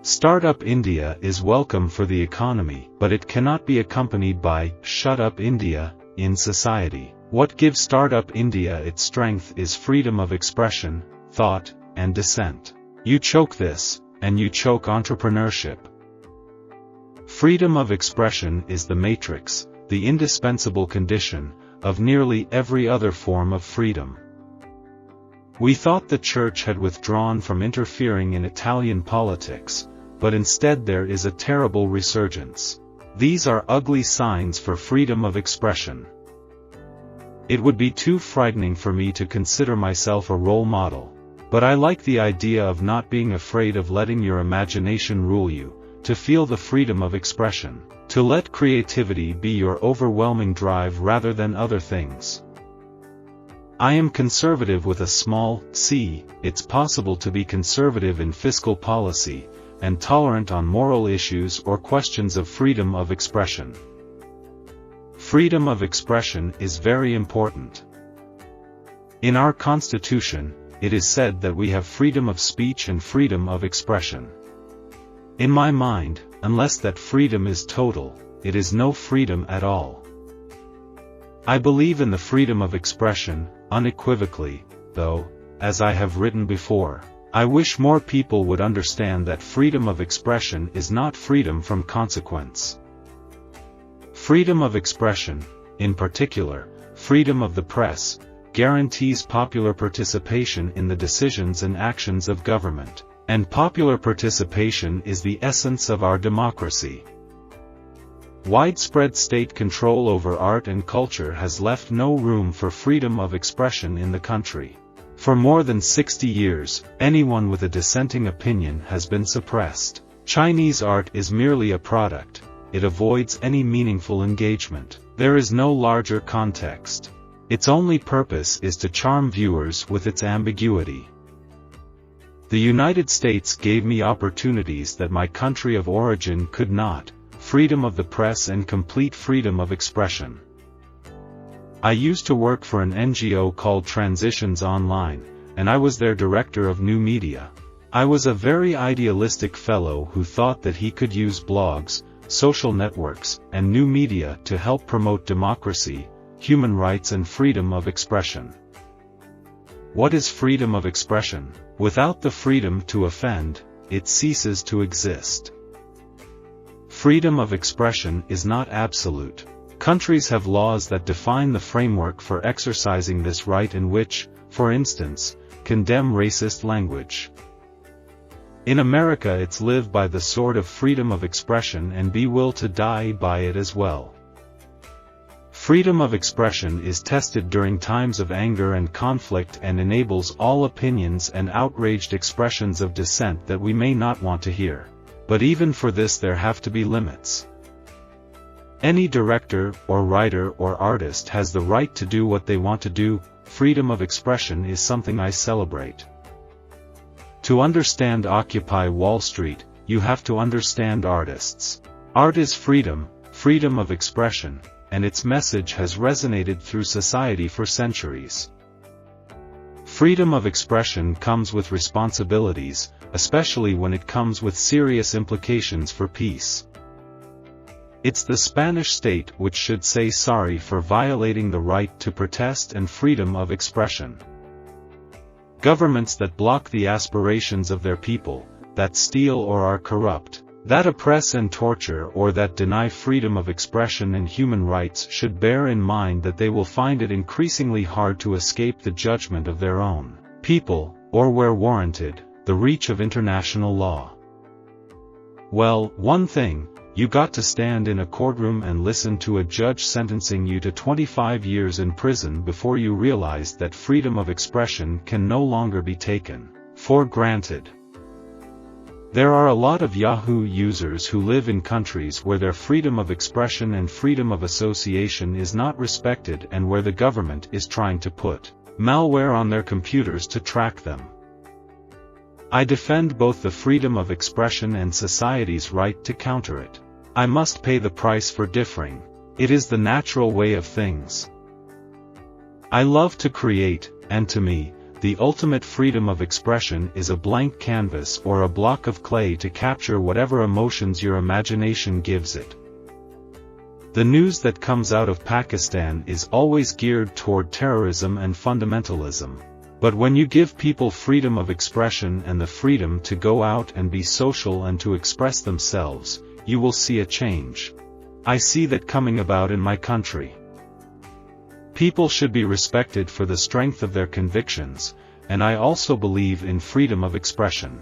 Startup India is welcome for the economy, but it cannot be accompanied by shut up India in society. What gives Startup India its strength is freedom of expression, thought, and dissent. You choke this, and you choke entrepreneurship. Freedom of expression is the matrix, the indispensable condition, of nearly every other form of freedom. We thought the Church had withdrawn from interfering in Italian politics, but instead there is a terrible resurgence. These are ugly signs for freedom of expression. It would be too frightening for me to consider myself a role model, but I like the idea of not being afraid of letting your imagination rule you, to feel the freedom of expression, to let creativity be your overwhelming drive rather than other things. I am conservative with a small c. It's possible to be conservative in fiscal policy, and tolerant on moral issues or questions of freedom of expression. Freedom of expression is very important. In our Constitution, it is said that we have freedom of speech and freedom of expression. In my mind, unless that freedom is total, it is no freedom at all. I believe in the freedom of expression, unequivocally, though, as I have written before, I wish more people would understand that freedom of expression is not freedom from consequence. Freedom of expression, in particular, freedom of the press, guarantees popular participation in the decisions and actions of government, and popular participation is the essence of our democracy. Widespread state control over art and culture has left no room for freedom of expression in the country. For more than 60 years, anyone with a dissenting opinion has been suppressed. Chinese art is merely a product. It avoids any meaningful engagement. There is no larger context. Its only purpose is to charm viewers with its ambiguity. The United States gave me opportunities that my country of origin could not: freedom of the press and complete freedom of expression. I used to work for an NGO called Transitions Online, and I was their director of new media. I was a very idealistic fellow who thought that he could use blogs, social networks, and new media to help promote democracy, human rights and freedom of expression. What is freedom of expression? Without the freedom to offend, it ceases to exist. Freedom of expression is not absolute. Countries have laws that define the framework for exercising this right and which, for instance, condemn racist language. In America it's live by the sword of freedom of expression and be will to die by it as well. Freedom of expression is tested during times of anger and conflict and enables all opinions and outraged expressions of dissent that we may not want to hear. But even for this there have to be limits. Any director, or writer, or artist has the right to do what they want to do. Freedom of expression is something I celebrate. To understand Occupy Wall Street, you have to understand artists. Art is freedom, freedom of expression, and its message has resonated through society for centuries. Freedom of expression comes with responsibilities, especially when it comes with serious implications for peace. It's the Spanish state which should say sorry for violating the right to protest and freedom of expression. Governments that block the aspirations of their people, that steal or are corrupt, that oppress and torture or that deny freedom of expression and human rights should bear in mind that they will find it increasingly hard to escape the judgment of their own people, or where warranted, the reach of international law. Well, one thing, you got to stand in a courtroom and listen to a judge sentencing you to 25 years in prison before you realized that freedom of expression can no longer be taken for granted. There are a lot of Yahoo users who live in countries where their freedom of expression and freedom of association is not respected and where the government is trying to put malware on their computers to track them. I defend both the freedom of expression and society's right to counter it. I must pay the price for differing. It is the natural way of things. I love to create, and to me, the ultimate freedom of expression is a blank canvas or a block of clay to capture whatever emotions your imagination gives it. The news that comes out of Pakistan is always geared toward terrorism and fundamentalism. But when you give people freedom of expression and the freedom to go out and be social and to express themselves, you will see a change. I see that coming about in my country. People should be respected for the strength of their convictions, and I also believe in freedom of expression.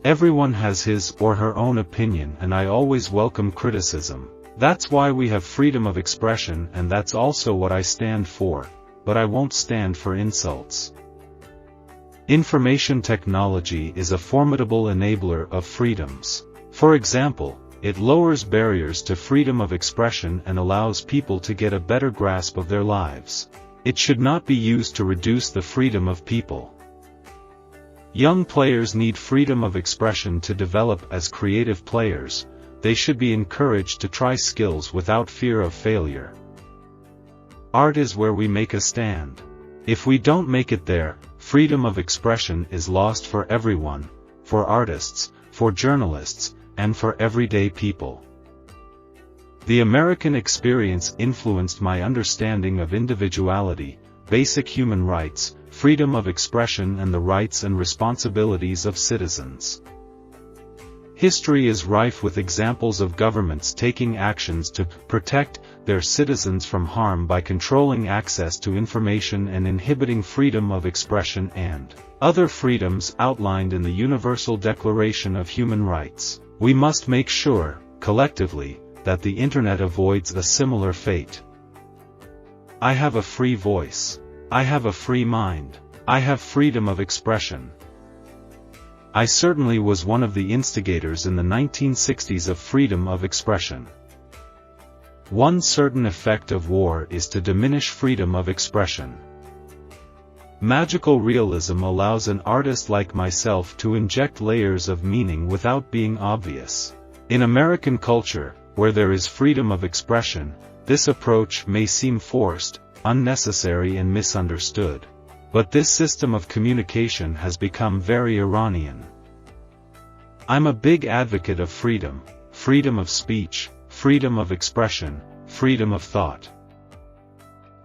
Everyone has his or her own opinion, and I always welcome criticism. That's why we have freedom of expression, and that's also what I stand for, but I won't stand for insults. Information technology is a formidable enabler of freedoms. For example, it lowers barriers to freedom of expression and allows people to get a better grasp of their lives. It should not be used to reduce the freedom of people. Young players need freedom of expression to develop as creative players. They should be encouraged to try skills without fear of failure. Art is where we make a stand. If we don't make it there, freedom of expression is lost for everyone, for artists, for journalists, and for everyday people. The American experience influenced my understanding of individuality, basic human rights, freedom of expression, and the rights and responsibilities of citizens. History is rife with examples of governments taking actions to protect their citizens from harm by controlling access to information and inhibiting freedom of expression and other freedoms outlined in the Universal Declaration of Human Rights. We must make sure, collectively, that the Internet avoids a similar fate. I have a free voice. I have a free mind. I have freedom of expression. I certainly was one of the instigators in the 1960s of freedom of expression. One certain effect of war is to diminish freedom of expression. Magical realism allows an artist like myself to inject layers of meaning without being obvious. In American culture, where there is freedom of expression, this approach may seem forced, unnecessary, and misunderstood. But this system of communication has become very Iranian. I'm a big advocate of freedom, freedom of speech, freedom of expression, freedom of thought.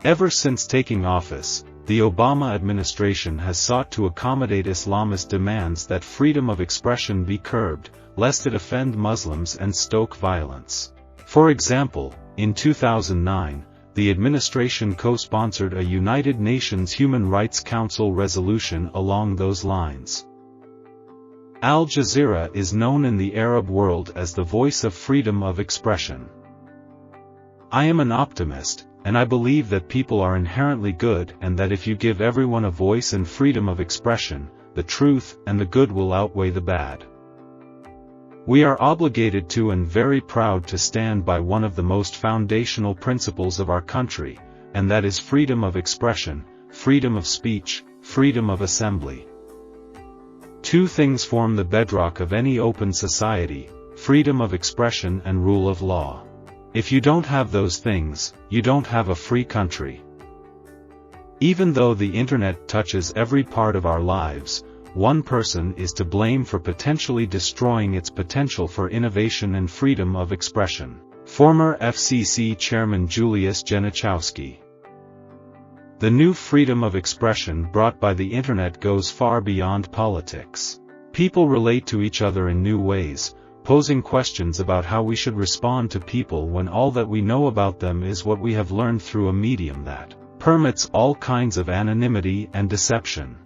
Ever since taking office, the Obama administration has sought to accommodate Islamist demands that freedom of expression be curbed, lest it offend Muslims and stoke violence. For example, in 2009, the administration co-sponsored a United Nations Human Rights Council resolution along those lines. Al Jazeera is known in the Arab world as the voice of freedom of expression. I am an optimist, and I believe that people are inherently good and that if you give everyone a voice and freedom of expression, the truth and the good will outweigh the bad. We are obligated to and very proud to stand by one of the most foundational principles of our country, and that is freedom of expression, freedom of speech, freedom of assembly. Two things form the bedrock of any open society: freedom of expression and rule of law. If you don't have those things, you don't have a free country. Even though the Internet touches every part of our lives, one person is to blame for potentially destroying its potential for innovation and freedom of expression. Former FCC Chairman Julius Genachowski. The new freedom of expression brought by the Internet goes far beyond politics. People relate to each other in new ways, posing questions about how we should respond to people when all that we know about them is what we have learned through a medium that permits all kinds of anonymity and deception.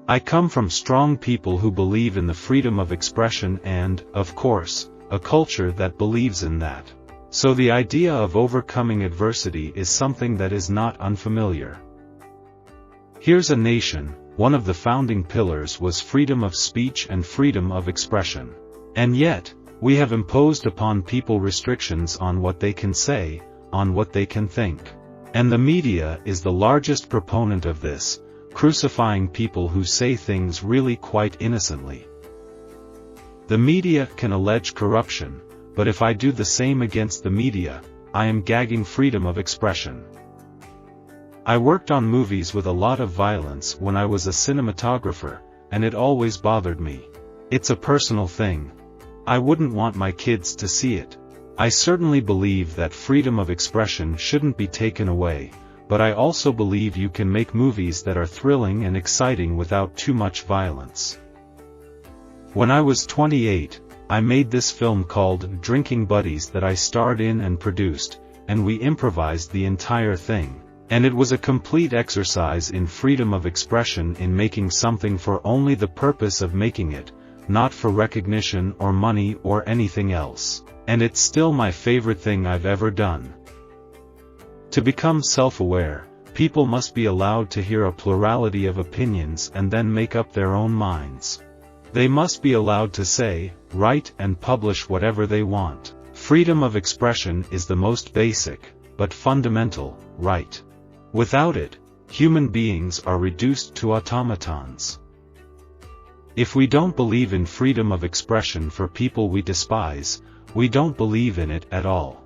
I come from strong people who believe in the freedom of expression and, of course, a culture that believes in that. So the idea of overcoming adversity is something that is not unfamiliar. Here's a nation, one of the founding pillars was freedom of speech and freedom of expression. And yet, we have imposed upon people restrictions on what they can say, on what they can think. And the media is the largest proponent of this, crucifying people who say things really quite innocently. The media can allege corruption, but if I do the same against the media, I am gagging freedom of expression. I worked on movies with a lot of violence when I was a cinematographer, and it always bothered me. It's a personal thing. I wouldn't want my kids to see it. I certainly believe that freedom of expression shouldn't be taken away, but I also believe you can make movies that are thrilling and exciting without too much violence. When I was 28, I made this film called Drinking Buddies that I starred in and produced, and we improvised the entire thing. And it was a complete exercise in freedom of expression in making something for only the purpose of making it, not for recognition or money or anything else. And it's still my favorite thing I've ever done. To become self-aware, people must be allowed to hear a plurality of opinions and then make up their own minds. They must be allowed to say, write and publish whatever they want. Freedom of expression is the most basic, but fundamental, right. Without it, human beings are reduced to automatons. If we don't believe in freedom of expression for people we despise, we don't believe in it at all.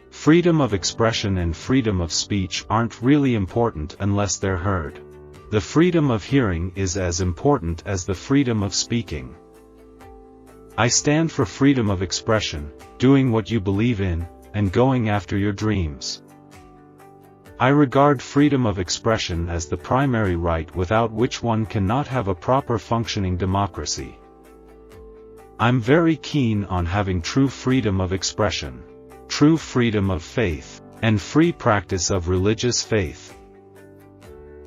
Freedom of expression and freedom of speech aren't really important unless they're heard. The freedom of hearing is as important as the freedom of speaking. I stand for freedom of expression, doing what you believe in, and going after your dreams. I regard freedom of expression as the primary right without which one cannot have a proper functioning democracy. I'm very keen on having true freedom of expression, true freedom of faith, and free practice of religious faith.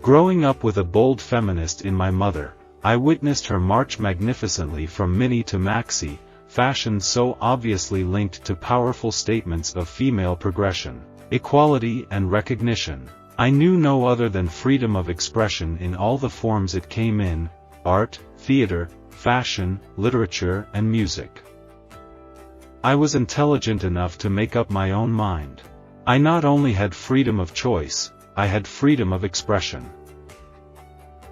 Growing up with a bold feminist in my mother, I witnessed her march magnificently from mini to maxi, fashion so obviously linked to powerful statements of female progression, equality and recognition. I knew no other than freedom of expression in all the forms it came in: art, theater, fashion, literature and music. I was intelligent enough to make up my own mind. I not only had freedom of choice, I had freedom of expression.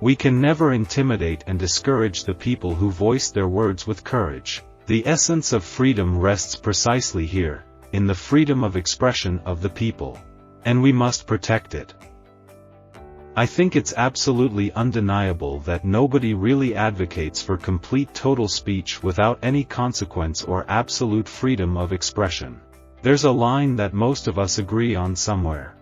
We can never intimidate and discourage the people who voice their words with courage. The essence of freedom rests precisely here, in the freedom of expression of the people. And we must protect it. I think it's absolutely undeniable that nobody really advocates for complete total speech without any consequence or absolute freedom of expression. There's a line that most of us agree on somewhere.